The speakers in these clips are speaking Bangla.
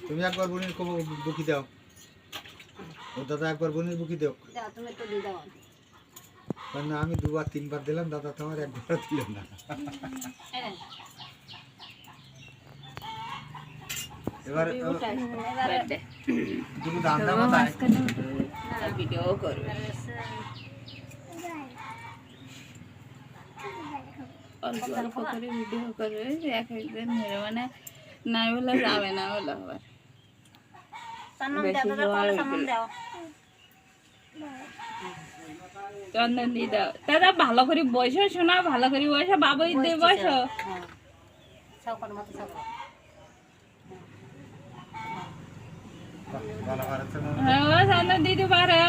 তুমি একবার বোনের বুকি দাও, ও দাদা একবার বোনের বুকি দাও। তুমি তো দিয়ে দাও। না আমি দুবার তিনবার দিলাম, দাদা তোমার একবার দিল না। এবার তুমি দাদা মাথায় ভিডিও করবে, অল্প অল্প করে ভিডিও করবে, এক একদিন মেরে মানে নাই বলে যাবে না বলে আবার চন্দন দিয়ে দাও। দাদা ভালো করে বসো, শোনা ভালো করে বসো, বাবুই দিয়ে বসো। হ্যাঁ চন্দন দিতে পারে।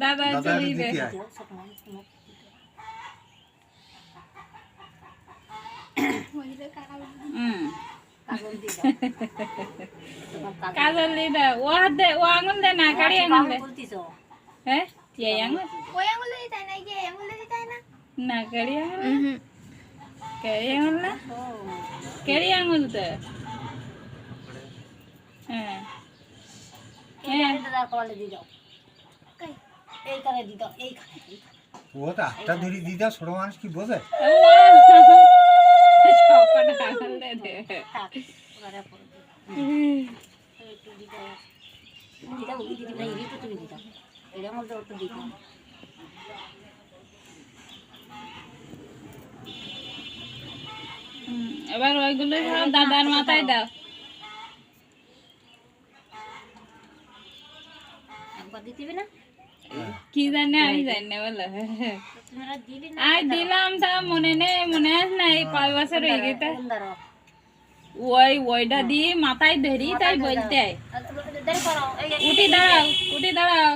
দাদা চলে দে। কাজল দি দাও। ও হাত দে, ও আঙুল দে না, কাড়ি আঙুল দে। হ্যাঁ এই আঙুল, ওই আঙুল দিতে না, এই আঙুল দিতে না, না কাড়ি আঙুল, কাড়ি আঙুল না, কাড়ি আঙুল তো। হ্যাঁ এই দাদা কলে দি দাও, এই করে দি দাও, এই করে ও তো হাতটা ধরে দিয়ে দাও, ছোট মানুষ কি বোঝে? সবকটা আঙুল দে দে। থাক ওরা পড়ে একটু দি দাও, দি দাও, দি দাও, এই রিটু তুমি দি দাও, এই আঙুল দাও, একটু দি দাও। এবার ওইগুলো সব দাদার মাথায় দাও। একবার দিতে না, কি জানে আমি জানি না বলো। তোমরা দিবি না, আই দিলাম তা মনে নেই, মনে আছে না, এই 5 বছর হয়ে গেছে। ধরো ওইটা দিয়ে মাথায় ধরি তাই বলতে হয়। দেরি করো, এই উঠি দাঁড়াও, উঠি দাঁড়াও।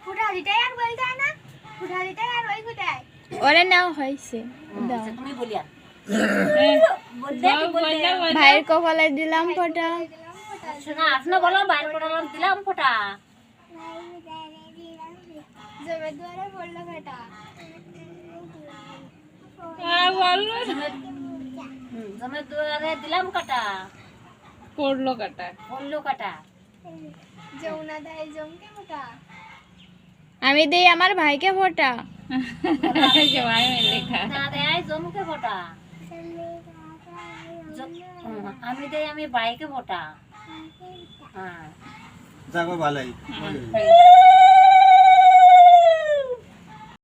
ফুটা দিটাই আর বলতে না, ফুটা দিটাই আর ওই ফুটাই ওরে নাও হয়েছে তুমি বলিয়া ভাইয়ের কপালে দিলাম ফোঁটা। শোনা আপনা বলো, বাইরে পড়ালাম দিলাম ফোটা, জমের দুয়ারে পড়লো ফোঁটা। বললো জমের দুয়ারে দিলাম কাটা, পড়লো কাটা। পড়লো কাটা, যমুনা দেয় জমকে ফোঁটা, আমি দেই আমার ভাইকে ফোঁটা। সবাই মিলে লেখা। না দেয় জমকে ফোটা, আমি দেই আমি বাইকে ফোটা। হ্যাঁ যাবো ভালোই।